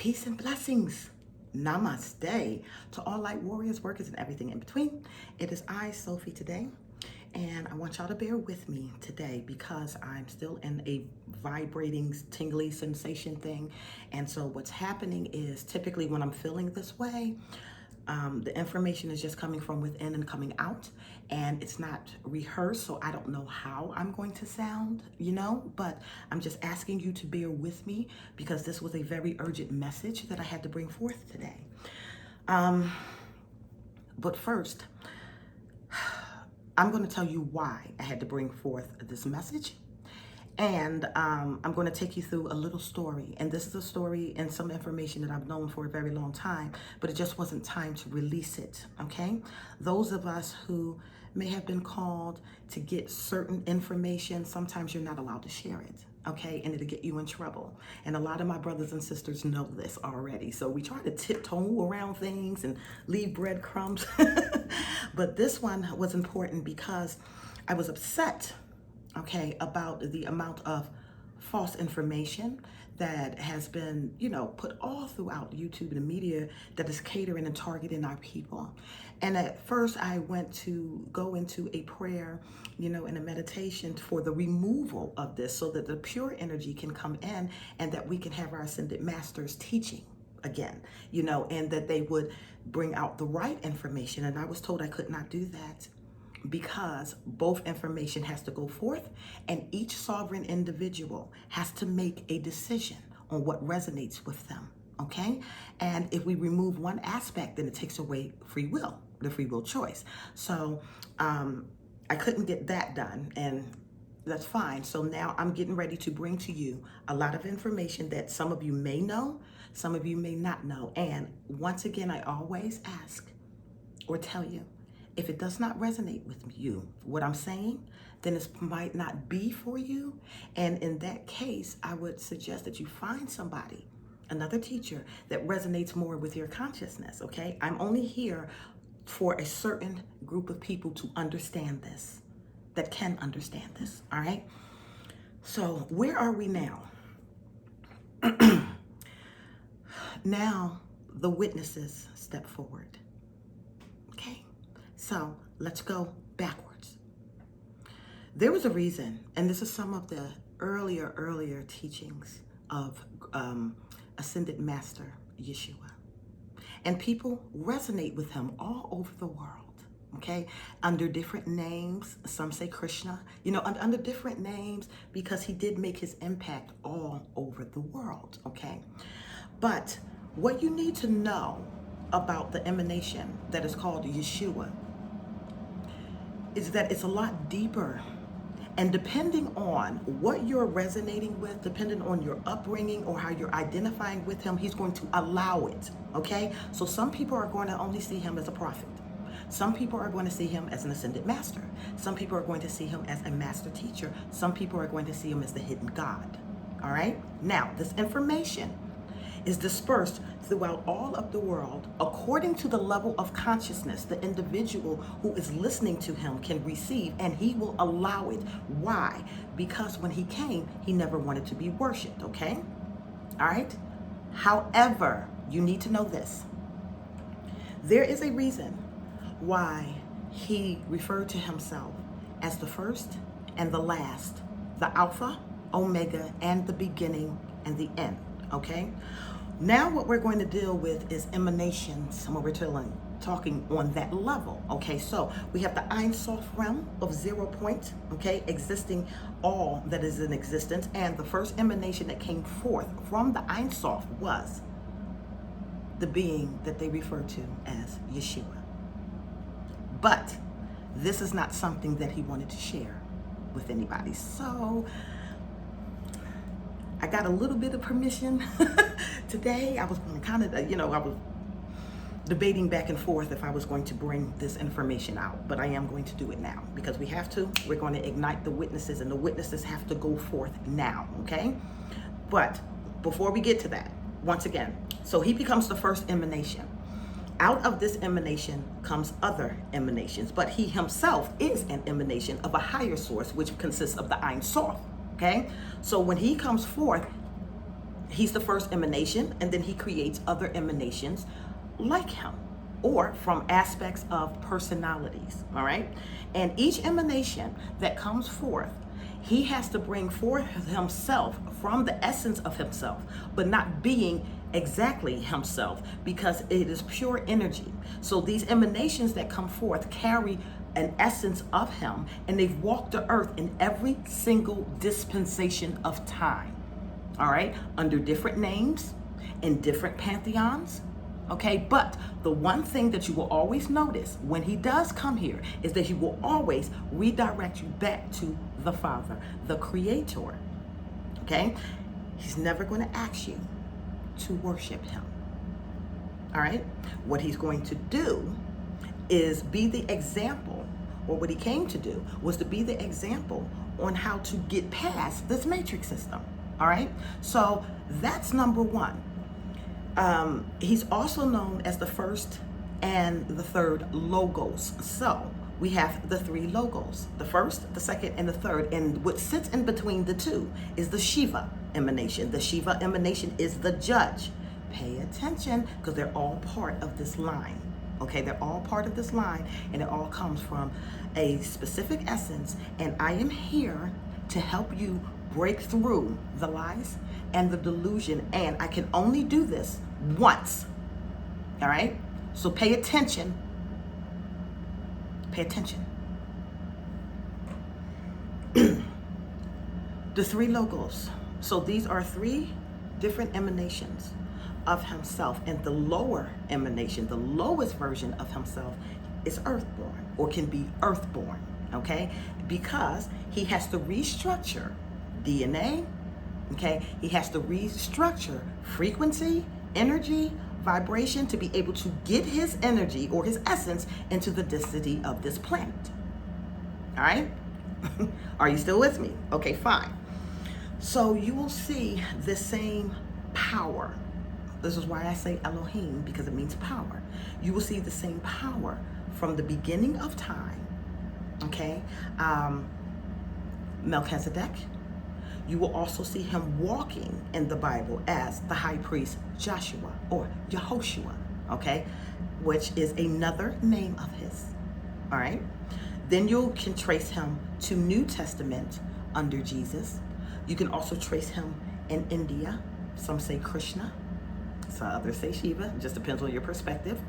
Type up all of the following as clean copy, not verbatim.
Peace and blessings. Namaste to all light warriors, workers, and everything in between. It is I, Sophie, today, and I want y'all to bear with me today because I'm still in a vibrating, tingly sensation thing. And so what's happening is typically when I'm feeling this way, the information is just coming from within and coming out, and it's not rehearsed, so I don't know how I'm going to sound, but I'm just asking you to bear with me because this was a very urgent message that I had to bring forth today. But first, I'm going to tell you why I had to bring forth this message. And I'm going to take you through a little story. And this is a story and some information that I've known for a very long time, but it just wasn't time to release it, okay? Those of us who may have been called to get certain information, sometimes you're not allowed to share it, okay? And it'll get you in trouble. And a lot of my brothers and sisters know this already. So we try to tiptoe around things and leave breadcrumbs. But this one was important because I was upset, okay, about the amount of false information that has been, put all throughout YouTube and the media that is catering and targeting our people. And at first I went to go into a prayer, and a meditation for the removal of this so that the pure energy can come in and that we can have our ascended masters teaching again, and that they would bring out the right information. And I was told I could not do that, because both information has to go forth and each sovereign individual has to make a decision on what resonates with them, okay? And if we remove one aspect, then it takes away free will, the free will choice. So I couldn't get that done, and that's fine. So now I'm getting ready to bring to you a lot of information that some of you may know, some of you may not know. And once again, I always ask or tell you, if it does not resonate with you, what I'm saying, then it might not be for you. And in that case, I would suggest that you find somebody, another teacher that resonates more with your consciousness, okay? I'm only here for a certain group of people to understand this, that can understand this, all right? So where are we now? Now the witnesses step forward. So let's go backwards. There was a reason, and this is some of the earlier teachings of Ascended Master Yeshua. And people resonate with him all over the world, okay? Under different names. Some say Krishna, under different names, because he did make his impact all over the world, okay? But what you need to know about the emanation that is called Yeshua is that it's a lot deeper. And depending on what you're resonating with, depending on your upbringing or how you're identifying with him, he's going to allow it, okay? So some people are going to only see him as a prophet. Some people are going to see him as an ascended master. Some people are going to see him as a master teacher. Some people are going to see him as the hidden God, all right? Now, this information is dispersed throughout all of the world according to the level of consciousness the individual who is listening to him can receive, and he will allow it. Why? Because when he came, he never wanted to be worshipped, okay? All right? However, you need to know this. There is a reason why he referred to himself as the first and the last, the Alpha, Omega, and the beginning and the end, okay? Now what we're going to deal with is emanations, and we're talking on that level, okay? So we have the Ein Sof realm of 0 point, okay, existing all that is in existence, and the first emanation that came forth from the Ein Sof was the being that they refer to as Yeshua. But this is not something that he wanted to share with anybody. So I got a little bit of permission today. I was going to kind of, I was debating back and forth if I was going to bring this information out, but I am going to do it now because we have to. We're going to ignite the witnesses, and the witnesses have to go forth now, okay? But before we get to that, once again, so he becomes the first emanation. Out of this emanation comes other emanations, but he himself is an emanation of a higher source, which consists of the Ein Sof. Okay, so when he comes forth, He's the first emanation, and then he creates other emanations like him, or from aspects of personalities, all right? And each emanation that comes forth, he has to bring forth himself from the essence of himself, but not being exactly himself, because it is pure energy. So these emanations that come forth carry an essence of him, and they've walked the earth in every single dispensation of time, all right, under different names, in different pantheons, okay? But the one thing that you will always notice when he does come here is that he will always redirect you back to the Father, the Creator, okay? He's never going to ask you to worship him, all right? What he's going to do is be the example, or what he came to do was to be the example on how to get past this matrix system, all right? So that's number one. He's also known as the first and the third logos. So we have the three logos, the first, the second, and the third. And what sits in between the two is the Shiva emanation. The Shiva emanation is the judge. Pay attention, because they're all part of this line. Okay, they're all part of this line, and it all comes from a specific essence. And I am here to help you break through the lies and the delusion. And I can only do this once. All right? So pay attention. Pay attention. The three logos. So these are three different emanations of himself, and the lower emanation, the lowest version of himself, is earthborn, or can be earthborn, okay? Because he has to restructure DNA, okay? He has to restructure frequency, energy, vibration to be able to get his energy or his essence into the density of this planet. All right? Are you still with me? Okay, fine. So you will see the same power. This is why I say Elohim, because it means power. You will see the same power from the beginning of time, okay? Melchizedek. You will also see him walking in the Bible as the high priest Joshua, or Yehoshua, okay? Which is another name of his, all right? Then you can trace him to New Testament under Jesus. You can also trace him in India. Some say Krishna, some others say Shiva. It just depends on your perspective.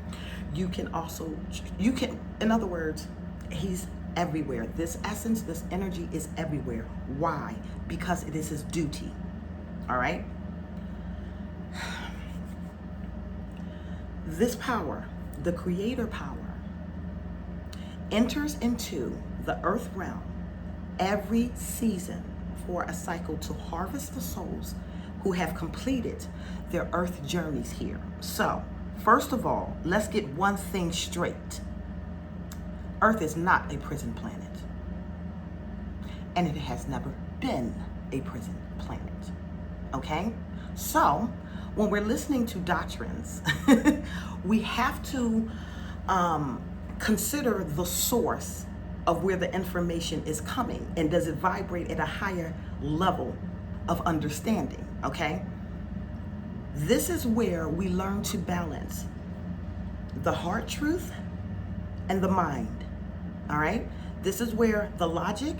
You can also, in other words, he's everywhere. This essence, this energy is everywhere. Why? Because it is his duty. All right? This power, the creator power, enters into the earth realm every season for a cycle to harvest the souls who have completed their earth journeys here. So, first of all, let's get one thing straight. Earth is not a prison planet. And it has never been a prison planet. Okay? So, when we're listening to doctrines, we have to consider the source of where the information is coming, and does it vibrate at a higher level of understanding, okay? This is where we learn to balance the heart truth and the mind, all right? This is where the logic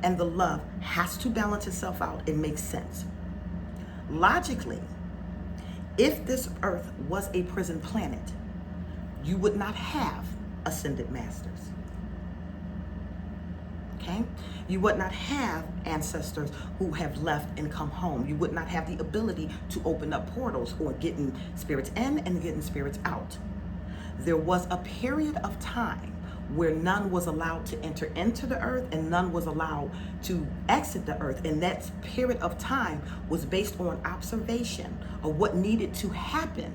and the love has to balance itself out and make sense. Logically, if this earth was a prison planet, you would not have ascended masters. Okay? You would not have ancestors who have left and come home. You would not have the ability to open up portals or getting spirits in and getting spirits out. There was a period of time where none was allowed to enter into the earth and none was allowed to exit the earth. And that period of time was based on observation of what needed to happen.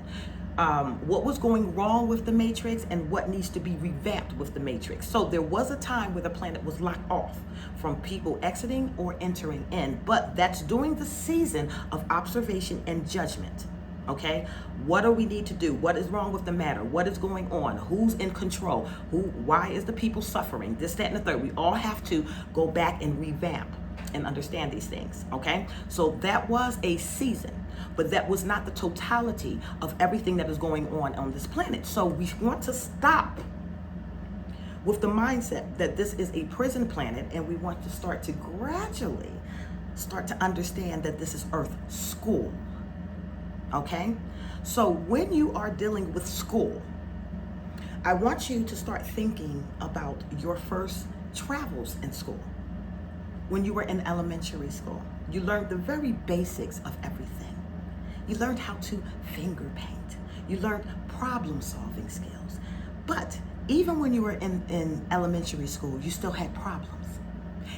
What was going wrong with the matrix and what needs to be revamped with the matrix. So there was a time where the planet was locked off from people exiting or entering in, but that's during the season of observation and judgment. Okay, what do we need to do? What is wrong with the matter? What is going on? Who's in control? Why is the people suffering? This, that, and the third. We all have to go back and revamp and understand these things. Okay, so that was a season. but that was not the totality of everything that is going on this planet. So we want to stop with the mindset that this is a prison planet, and we want to start to gradually start to understand that this is Earth school. Okay? So when you are dealing with school, I want you to start thinking about your first travels in school. When you were in elementary school, you learned the very basics of everything. You learned how to finger paint. You learned problem solving skills. But even when you were in elementary school, you still had problems.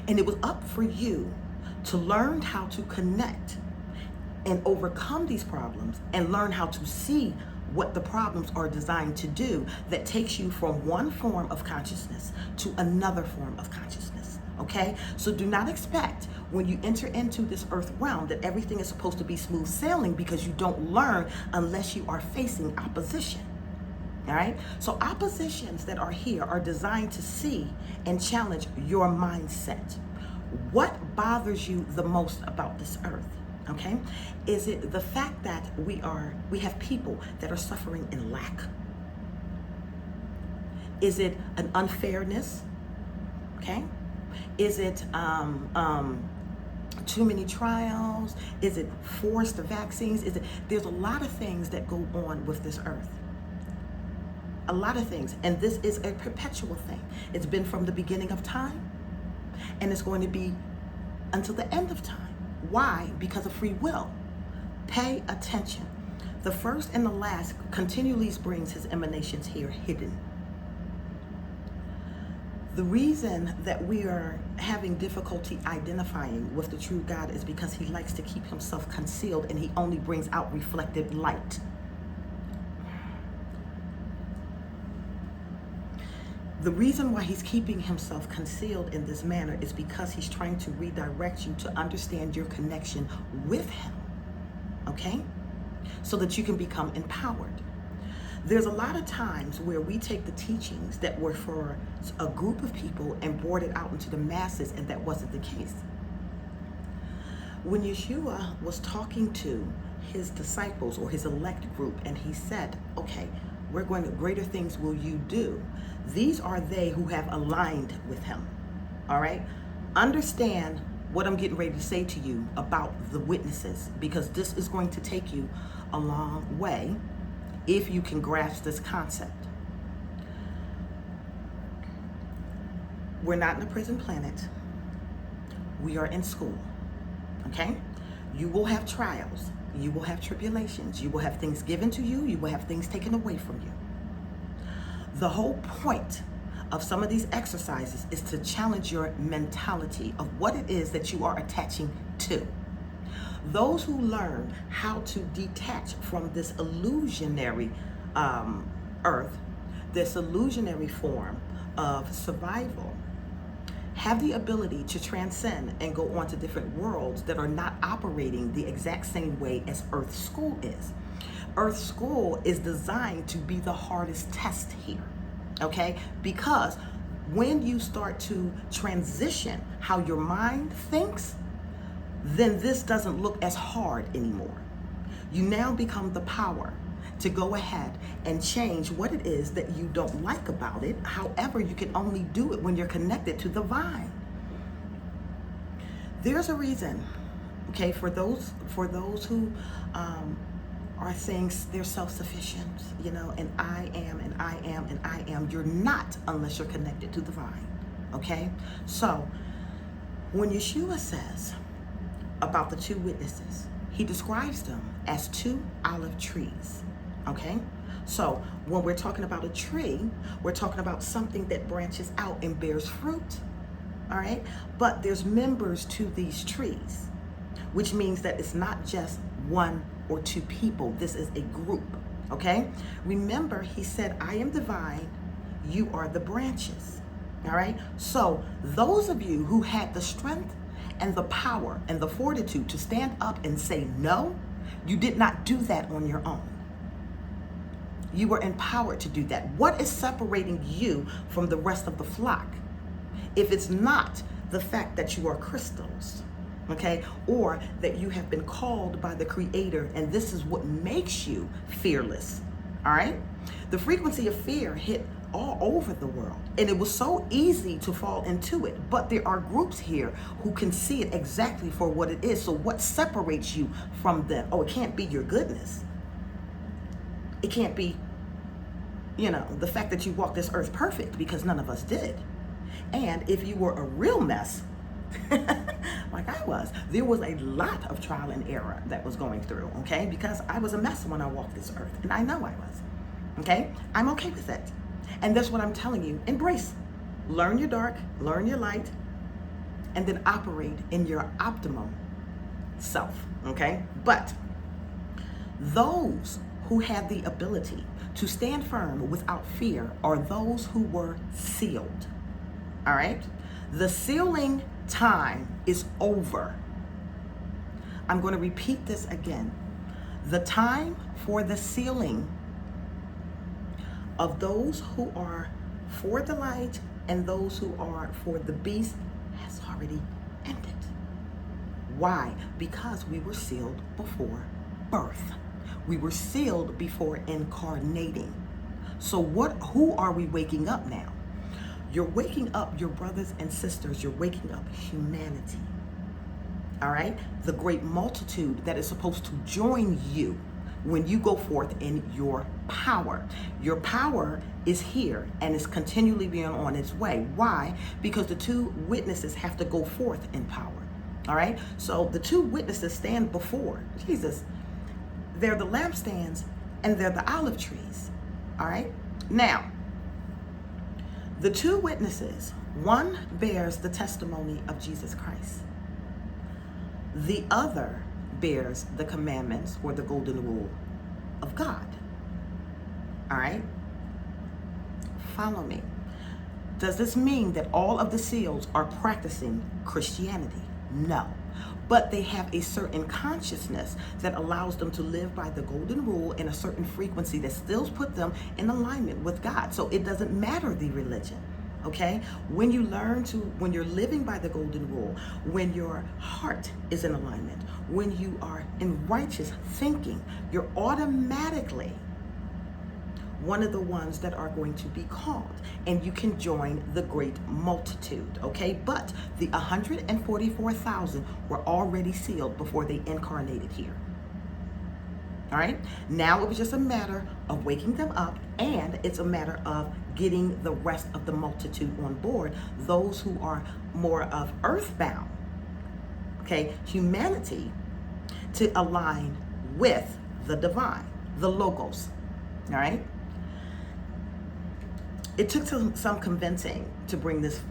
And it was up for you to learn how to connect and overcome these problems and learn how to see what the problems are designed to do that takes you from one form of consciousness to another form of consciousness. Okay? So do not expect when you enter into this earth realm that everything is supposed to be smooth sailing, because you don't learn unless you are facing opposition. All right? So oppositions that are here are designed to see and challenge your mindset. What bothers you the most about this earth? Okay? Is it the fact that we have people that are suffering in lack? Is it an unfairness? Okay? Is it too many trials? Is it forced vaccines? There's a lot of things that go on with this earth. A lot of things. And this is a perpetual thing. It's been from the beginning of time, and it's going to be until the end of time. Why? Because of free will. Pay attention. The first and the last continually brings his emanations here hidden. The reason that we are having difficulty identifying with the true God is because he likes to keep himself concealed, and he only brings out reflected light. The reason why he's keeping himself concealed in this manner is because he's trying to redirect you to understand your connection with him, okay? So that you can become empowered. There's a lot of times where we take the teachings that were for a group of people and board it out into the masses, and that wasn't the case. When Yeshua was talking to his disciples or his elect group, and he said, okay, we're going to, greater things will you do. These are they who have aligned with him. All right? Understand what I'm getting ready to say to you about the witnesses, because this is going to take you a long way if you can grasp this concept. We're not in a prison planet. We are in school. Okay? You will have trials. You will have tribulations. You will have things given to you. You will have things taken away from you. The whole point of some of these exercises is to challenge your mentality of what it is that you are attaching to. Those who learn how to detach from this illusionary earth, this illusionary form of survival, have the ability to transcend and go on to different worlds that are not operating the exact same way as Earth School is. Earth School is designed to be the hardest test here, okay? Because when you start to transition how your mind thinks, then this doesn't look as hard anymore. You now become the power to go ahead and change what it is that you don't like about it. However, you can only do it when you're connected to the vine. There's a reason, okay, for those who are saying they're self-sufficient, you know, and I am, and I am, and I am. You're not unless you're connected to the vine, okay? So when Yeshua says about the two witnesses, he describes them as two olive trees, okay? So when we're talking about a tree, we're talking about something that branches out and bears fruit, all right? But there's members to these trees, which means that it's not just one or two people. This is a group, okay? Remember, he said, I am the vine, you are the branches, all right? So those of you who had the strength and the power and the fortitude to stand up and say no, you did not do that on your own. You were empowered to do that. What is separating you from the rest of the flock? If it's not the fact that you are crystals, okay? Or that you have been called by the Creator and this is what makes you fearless, all right? The frequency of fear hit all over the world, and it was so easy to fall into it, but there are groups here who can see it exactly for what it is. So what separates you from them? Oh, it can't be your goodness. It can't be, the fact that you walked this earth perfect, because none of us did. And if you were a real mess, like I was, there was a lot of trial and error that was going through, okay? Because I was a mess when I walked this earth, and I know I was, okay? I'm okay with it. And that's what I'm telling you. Embrace. Learn your dark, learn your light, and then operate in your optimum self, okay? But those who had the ability to stand firm without fear are those who were sealed, all right? The sealing time is over. I'm going to repeat this again. The time for the sealing of those who are for the light and those who are for the beast has already ended. Why? Because we were sealed before birth. We were sealed before incarnating. So who are we waking up now? You're waking up your brothers and sisters. You're waking up humanity. All right? The great multitude that is supposed to join you when you go forth in your power. Your power is here and is continually being on its way. Why? Because the two witnesses have to go forth in power. All right? So the two witnesses stand before Jesus. They're the lampstands and they're the olive trees. All right? Now, the two witnesses, one bears the testimony of Jesus Christ. The other bears the commandments or the golden rule of God. All right? Follow me. Does this mean that all of the seals are practicing Christianity? No. But they have a certain consciousness that allows them to live by the golden rule in a certain frequency that still puts them in alignment with God. So it doesn't matter the religion, okay? When you're living by the golden rule, when your heart is in alignment, when you are in righteous thinking, you're automatically one of the ones that are going to be called, and you can join the great multitude, okay? But the 144,000 were already sealed before they incarnated here. All right? Now it was just a matter of waking them up, and it's a matter of getting the rest of the multitude on board, those who are more of earthbound, okay, humanity, to align with the divine, the logos, all right? It took some convincing to bring this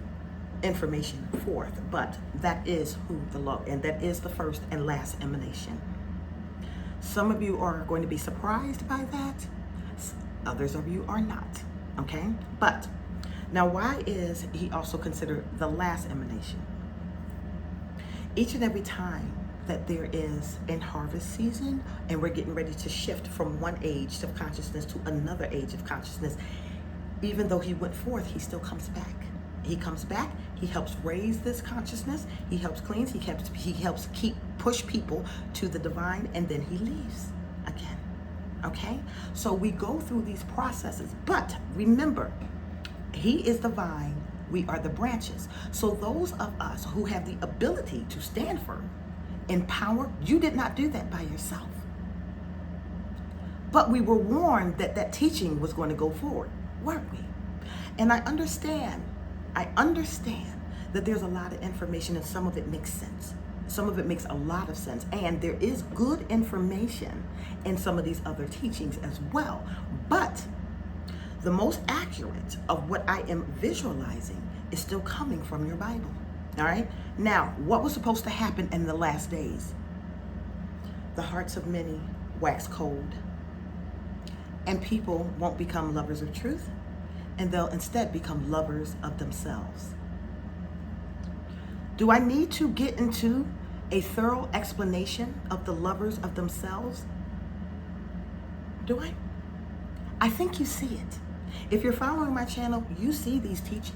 information forth, but that is and that is the first and last emanation. Some of you are going to be surprised by that. Others of you are not, okay? But now, why is he also considered the last emanation? Each and every time that there is in harvest season and we're getting ready to shift from one age of consciousness to another age of consciousness, even though he went forth, he still comes back. He comes back, he helps raise this consciousness, he helps cleanse, he helps push people to the divine, and then he leaves again, okay? So we go through these processes, but remember, he is the vine, we are the branches. So those of us who have the ability to stand firm in power, you did not do that by yourself. But we were warned that that teaching was going to go forward, weren't we? And I understand that there's a lot of information and some of it makes sense. Some of it makes a lot of sense. And there is good information in some of these other teachings as well. But the most accurate of what I am visualizing is still coming from your Bible. All right? Now, what was supposed to happen in the last days? The hearts of many wax cold, and people won't become lovers of truth, and they'll instead become lovers of themselves. Do I need to get into a thorough explanation of the lovers of themselves? Do I? I think you see it. If you're following my channel, you see these teachings.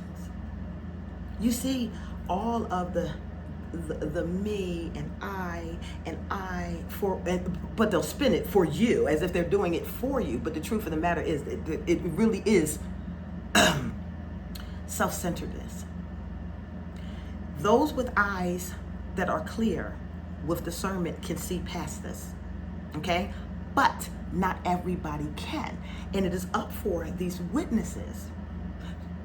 You see all of the the me and I for, but they'll spin it for you as if they're doing it for you. But the truth of the matter is it really is self-centeredness. Those with eyes that are clear with discernment can see past this, okay? But not everybody can. And it is up for these witnesses.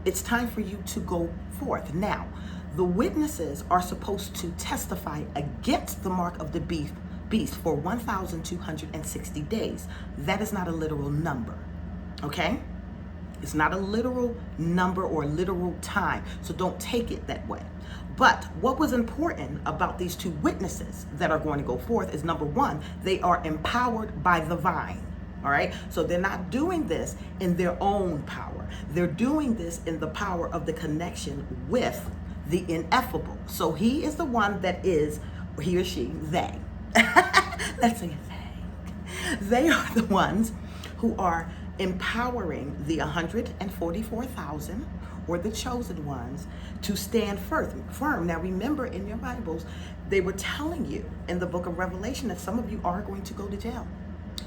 It's time for you to go forth. Now, the witnesses are supposed to testify against the mark of the beast for 1,260 days. That is not a literal number, okay? It's not a literal number or literal time, so don't take it that way. But what was important about these two witnesses that are going to go forth is, number one, they are empowered by the vine. All right, so they're not doing this in their own power. They're doing this in the power of the connection with the ineffable. So he is the one that is, or he or she, they. Let's say they. They are the ones who are empowering the 144,000 or the chosen ones to stand firm. Now remember, in your Bibles, they were telling you in the book of Revelation that some of you are going to go to jail.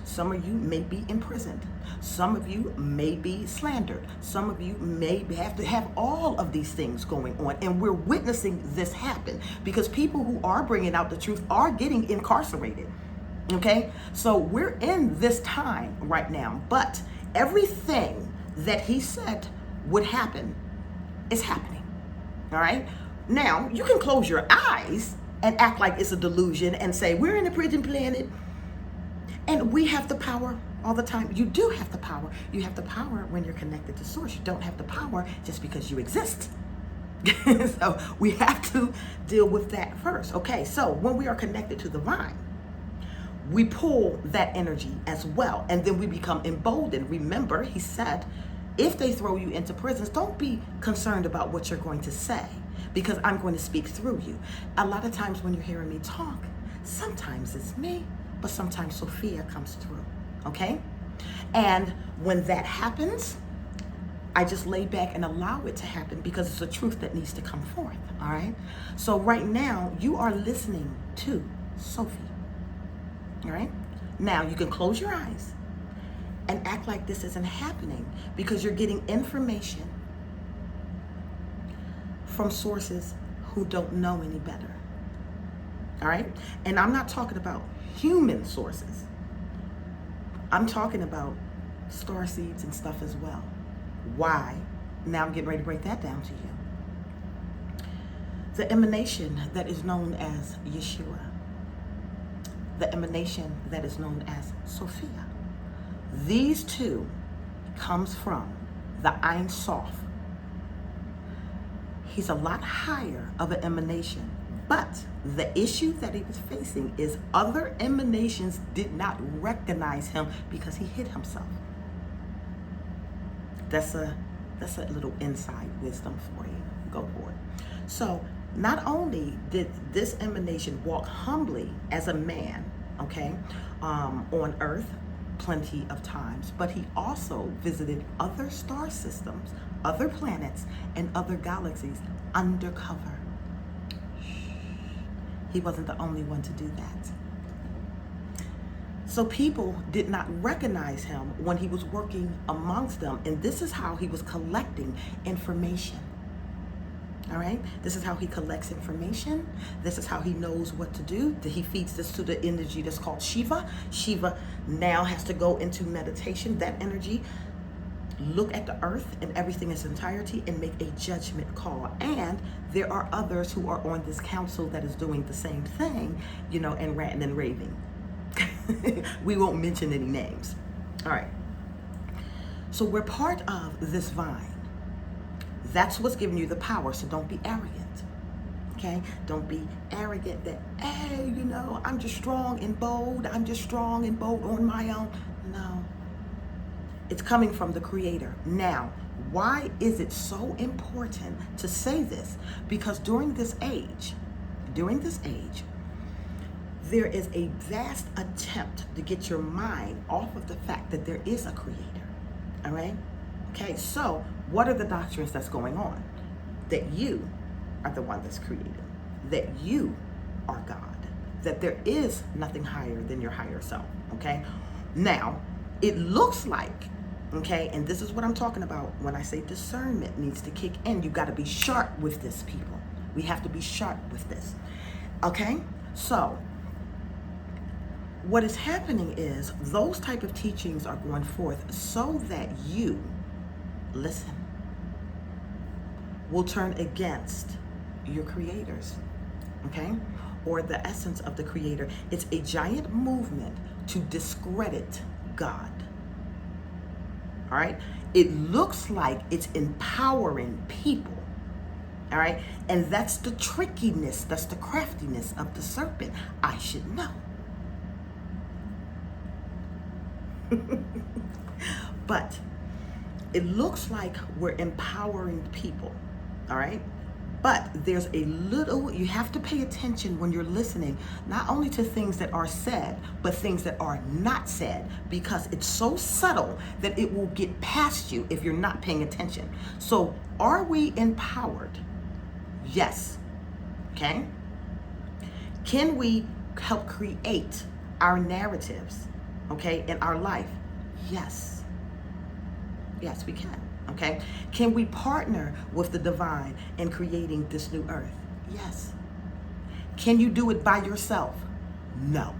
Some of you may be imprisoned. Some of you may be slandered. Some of you may have to have all of these things going on. And we're witnessing this happen because people who are bringing out the truth are getting incarcerated. Okay? So we're in this time right now. But everything that he said would happen is happening. All right? Now, you can close your eyes and act like it's a delusion and say, we're in a prison planet. And we have the power all the time. You do have the power. You have the power when you're connected to source. You don't have the power just because you exist. So we have to deal with that first. Okay, so when we are connected to the vine, we pull that energy as well. And then we become emboldened. Remember, he said, if they throw you into prisons, don't be concerned about what you're going to say, because I'm going to speak through you. A lot of times when you're hearing me talk, sometimes it's me, but sometimes Sophia comes through, okay? And when that happens, I just lay back and allow it to happen because it's a truth that needs to come forth, all right? So right now, you are listening to Sophie, all right? Now, you can close your eyes and act like this isn't happening because you're getting information from sources who don't know any better, all right? And I'm not talking about human sources. I'm talking about star seeds and stuff as well. Why? Now I'm getting ready to break that down to you. The emanation that is known as Yeshua, the emanation that is known as Sophia, these two comes from the Ein Sof. He's a lot higher of an emanation. But the issue that he was facing is other emanations did not recognize him because he hid himself. That's a little inside wisdom for you. Go for it. So not only did this emanation walk humbly as a man, okay, on earth plenty of times, but he also visited other star systems, other planets, and other galaxies undercover. He wasn't the only one to do that. So people did not recognize him when he was working amongst them. And this is how he was collecting information. All right? This is how he collects information. This is how he knows what to do. He feeds this to the energy that's called Shiva. Shiva now has to go into meditation. That energy, look at the earth and everything in its entirety and make a judgment call. And there are others who are on this council that is doing the same thing, you know, and ranting and raving. We won't mention any names. All right. So we're part of this vine. That's what's giving you the power. So don't be arrogant. Okay? Don't be arrogant that, hey, you know, I'm just strong and bold. I'm just strong and bold on my own. No. It's coming from the Creator. Now, why is it so important to say this? Because during this age, there is a vast attempt to get your mind off of the fact that there is a Creator. All right? Okay, so what are the doctrines that's going on? That you are the one that's created. that you are God, that there is nothing higher than your higher self, okay? Now, it looks like, okay, and this is what I'm talking about when I say discernment needs to kick in. You got to be sharp with this, people. We have to be sharp with this, okay? So what is happening is those type of teachings are going forth so that you, listen, will turn against your creators, okay? Or the essence of the creator. It's a giant movement to discredit God. All right? It looks like it's empowering people. All right? And that's the trickiness, that's the craftiness of the serpent. I should know. But it looks like we're empowering people. All right? But there's a little, you have to pay attention when you're listening, not only to things that are said, but things that are not said, because it's so subtle that it will get past you if you're not paying attention. So are we empowered? Yes. Okay. Can we help create our narratives, okay, in our life? Yes. Yes, we can. Okay, can we partner with the divine in creating this new earth? Yes. Can you do it by yourself? No.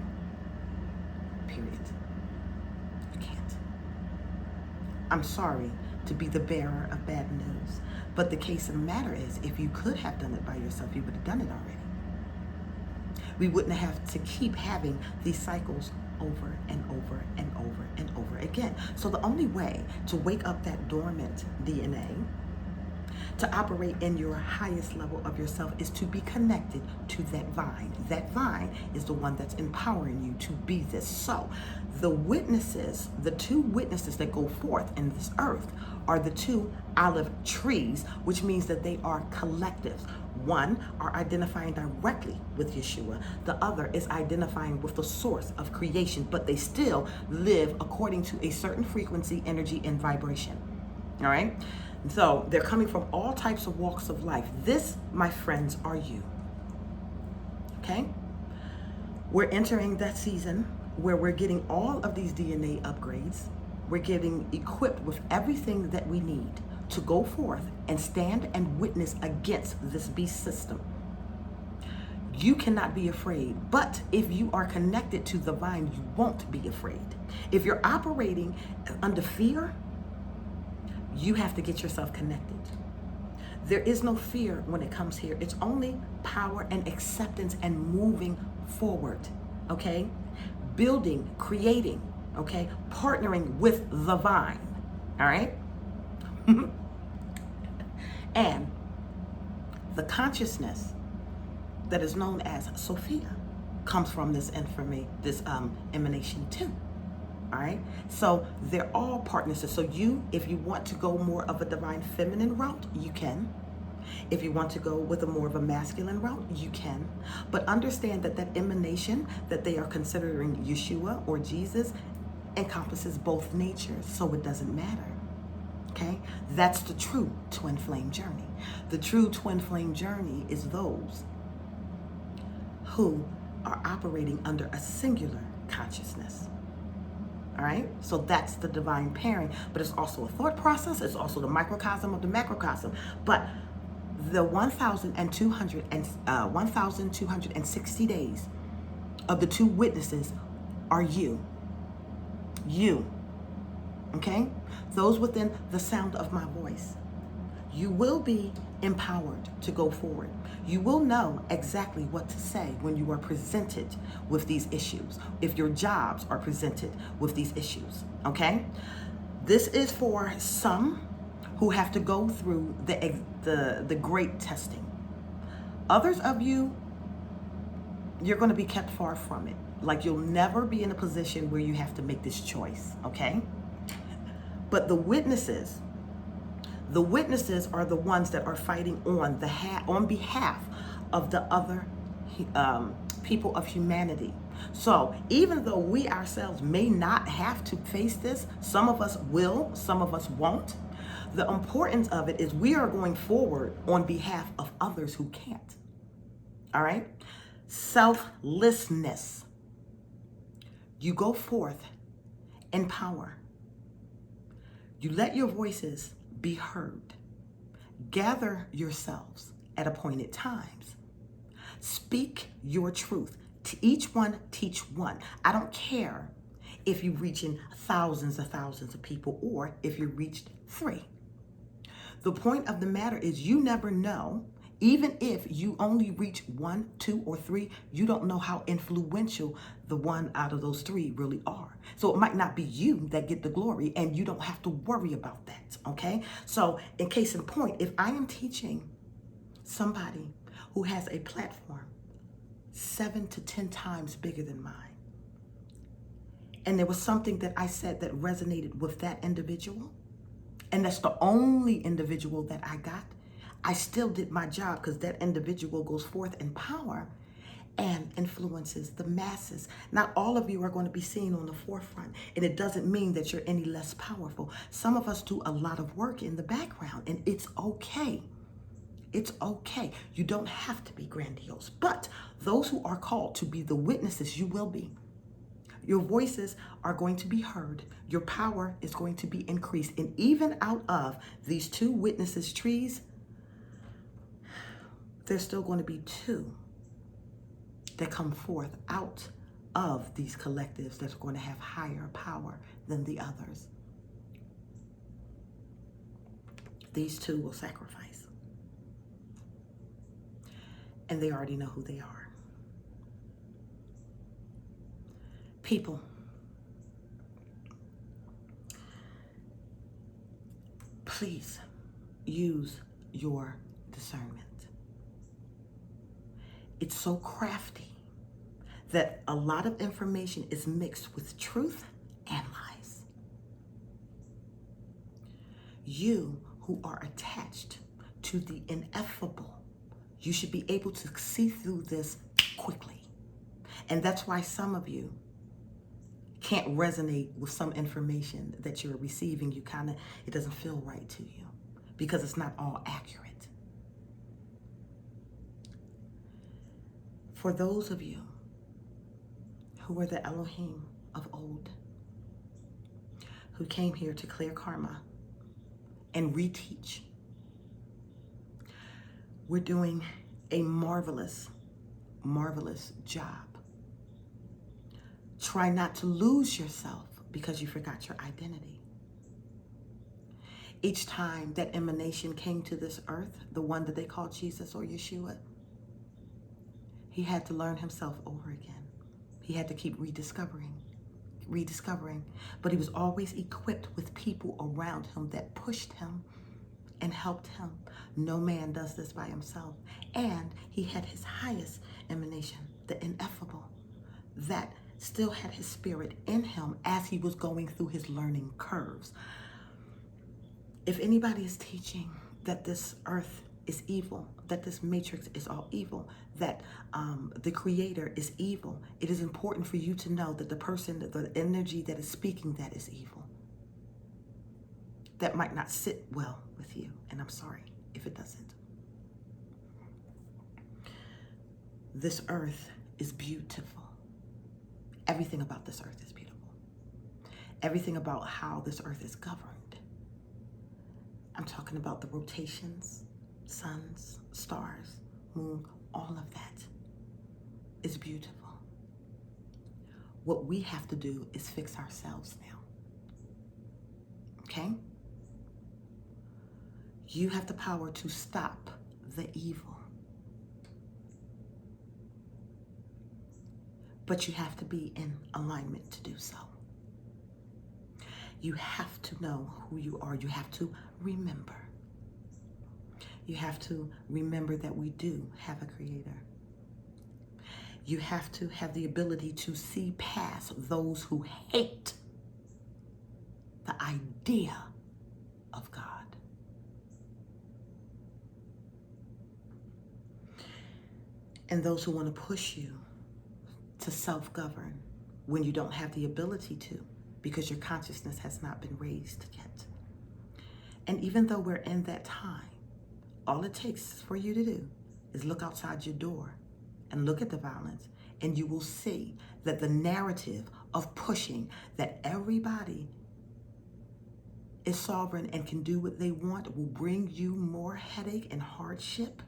Period. You can't. I'm sorry to be the bearer of bad news, but the case of the matter is, if you could have done it by yourself, you would have done it already. We wouldn't have to keep having these cycles over and over and over and over again. So the only way to wake up that dormant DNA, to operate in your highest level of yourself, is to be connected to that vine. That vine is the one that's empowering you to be this. So the witnesses, the two witnesses that go forth in this earth are the two olive trees, which means that they are collectives. One are identifying directly with Yeshua. The other is identifying with the source of creation, but they still live according to a certain frequency, energy, and vibration. All right? So they're coming from all types of walks of life. This, my friends, are you. Okay? We're entering that season where we're getting all of these DNA upgrades. We're getting equipped with everything that we need to go forth and stand and witness against this beast system. You cannot be afraid, but if you are connected to the vine, you won't be afraid. If you're operating under fear, you have to get yourself connected. There is no fear when it comes here. It's only power and acceptance and moving forward, okay? Building, creating, okay? Partnering with the vine, all right? And the consciousness that is known as Sophia comes from this emanation too. All right, so they're all partners. So you, if you want to go more of a divine feminine route, you can. If you want to go with a more of a masculine route, you can. But understand that that emanation that they are considering Yeshua or Jesus encompasses both natures, so it doesn't matter. Okay, that's the true twin flame journey. The true twin flame journey is those who are operating under a singular consciousness. All right, so that's the divine pairing, but it's also a thought process. It's also the microcosm of the macrocosm. But the 1,260 days of the two witnesses are you. You. Okay? Those within the sound of my voice. You will be empowered to go forward. You will know exactly what to say when you are presented with these issues, if your jobs are presented with these issues, okay? This is for some who have to go through the great testing. Others of you, you're going to be kept far from it. Like, you'll never be in a position where you have to make this choice, okay? But the witnesses are the ones that are fighting on behalf of the other people of humanity. So even though we ourselves may not have to face this, some of us will, some of us won't. The importance of it is we are going forward on behalf of others who can't. All right? Selflessness. You go forth in power. You let your voices be heard. Gather yourselves at appointed times. Speak your truth. To each one, teach one. I don't care if you're reaching thousands of people or if you reached 3. The point of the matter is you never know. Even if you only reach 1, 2, or 3, you don't know how influential the one out of those 3 really are. So it might not be you that get the glory, and you don't have to worry about that, okay? So in case in point, if I am teaching somebody who has a platform 7 to 10 times bigger than mine, and there was something that I said that resonated with that individual, and that's the only individual that I got, I still did my job because that individual goes forth in power and influences the masses. Not all of you are going to be seen on the forefront, and it doesn't mean that you're any less powerful. Some of us do a lot of work in the background, and it's okay. It's okay. You don't have to be grandiose, but those who are called to be the witnesses, you will be. Your voices are going to be heard. Your power is going to be increased. And even out of these 2 witnesses trees, there's still going to be 2 that come forth out of these collectives that's going to have higher power than the others. These 2 will sacrifice. And they already know who they are. People, please use your discernment. It's so crafty that a lot of information is mixed with truth and lies. You who are attached to the ineffable, you should be able to see through this quickly. And that's why some of you can't resonate with some information that you're receiving. It doesn't feel right to you because it's not all accurate. For those of you who were the Elohim of old, who came here to clear karma and reteach, we're doing a marvelous, marvelous job. Try not to lose yourself because you forgot your identity. Each time that emanation came to this earth, the one that they call Jesus or Yeshua, he had to learn himself over again. He had to keep rediscovering. But he was always equipped with people around him that pushed him and helped him. No man does this by himself. And he had his highest emanation, the ineffable, that still had his spirit in him as he was going through his learning curves. If anybody is teaching that this earth is evil, that this matrix is all evil, that the creator is evil, it is important for you to know that the person, the energy that is speaking that is evil. That might not sit well with you, and I'm sorry if it doesn't. This earth is beautiful. Everything about this earth is beautiful. Everything about how this earth is governed. I'm talking about the rotations, suns, stars, moon, all of that is beautiful. What we have to do is fix ourselves now. Okay? You have the power to stop the evil. But you have to be in alignment to do so. You have to know who you are. You have to remember. You have to remember that we do have a creator. You have to have the ability to see past those who hate the idea of God. And those who want to push you to self-govern when you don't have the ability to, because your consciousness has not been raised yet. And even though we're in that time, all it takes for you to do is look outside your door and look at the violence, and you will see that the narrative of pushing that everybody is sovereign and can do what they want will bring you more headache and hardship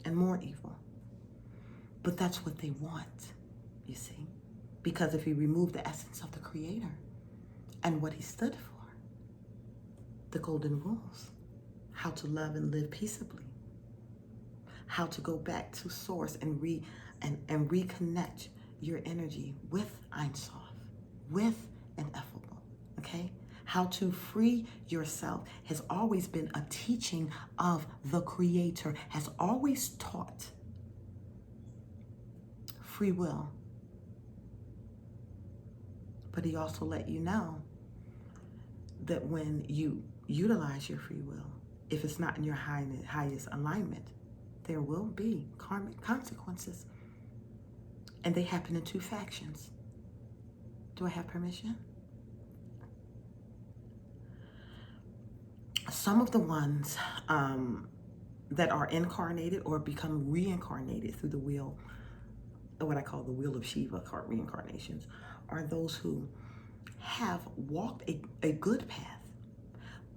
and more evil. But that's what they want, you see. Because if you remove the essence of the Creator and what He stood for, the golden rules, how to love and live peaceably, how to go back to source and reconnect your energy with Ein Sof, with Ineffable, okay? How to free yourself has always been a teaching of the Creator, has always taught free will. But He also let you know that when you utilize your free will, if it's not in your highest alignment, there will be karmic consequences. And they happen in two factions. Do I have permission? Some of the ones that are incarnated or become reincarnated through the wheel, what I call the wheel of Shiva, reincarnations, are those who have walked a good path,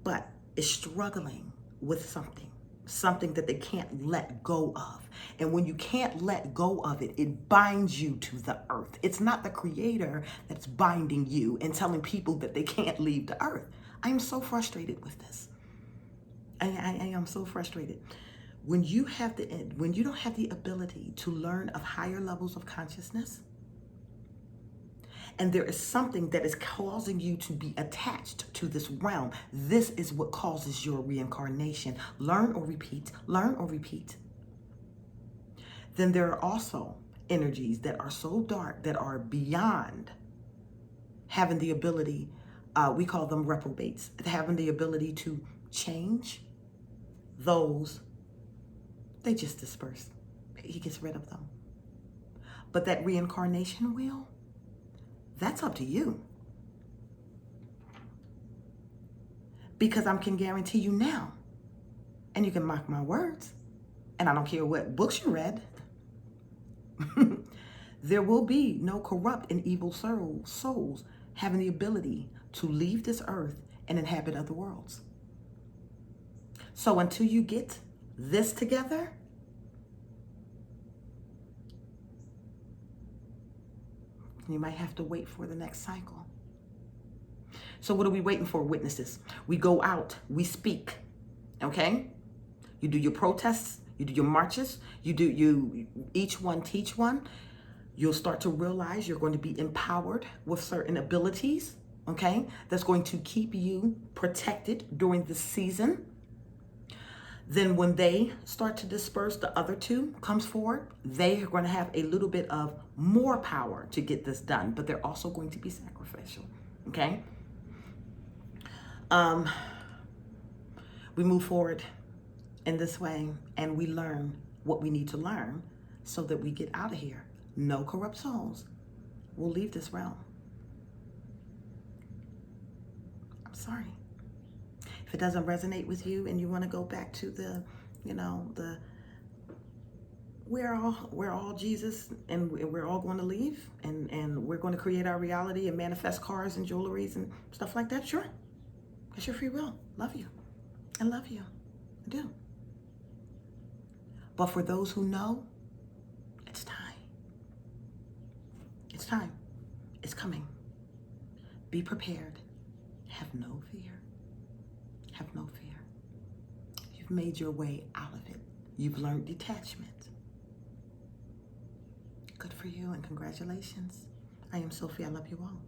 but is struggling with something that they can't let go of. And when you can't let go of it, it binds you to the earth. It's not the Creator that's binding you and telling people that they can't leave the earth. I am so frustrated with this. I am so frustrated. When you don't have the ability to learn of higher levels of consciousness, and there is something that is causing you to be attached to this realm, this is what causes your reincarnation. Learn or repeat, learn or repeat. Then there are also energies that are so dark, that are beyond having the ability, we call them reprobates, having the ability to change. Those, they just disperse. He gets rid of them. But that reincarnation wheel, that's up to you. Because I can guarantee you now, and you can mark my words, and I don't care what books you read, there will be no corrupt and evil souls having the ability to leave this earth and inhabit other worlds. So until you get this together, you might have to wait for the next cycle. So what are we waiting for? Witnesses. We go out, we speak, okay? You do your protests, you do your marches, you each one teach one. You'll start to realize you're going to be empowered with certain abilities, okay? That's going to keep you protected during the season. Then when they start to disperse, the other two comes forward, they are going to have a little bit of more power to get this done, but they're also going to be sacrificial, okay? We move forward in this way, and we learn what we need to learn so that we get out of here. No corrupt souls will leave this realm. I'm sorry. If it doesn't resonate with you and you want to go back to the, we're all Jesus and we're all going to leave and we're going to create our reality and manifest cars and jewelries and stuff like that, sure. That's your free will. Love you. I love you. I do. But for those who know, it's time. It's time. It's coming. Be prepared. Have no fear. Have no fear. You've made your way out of it. You've learned detachment. Good for you and congratulations. I am Sophia. I love you all.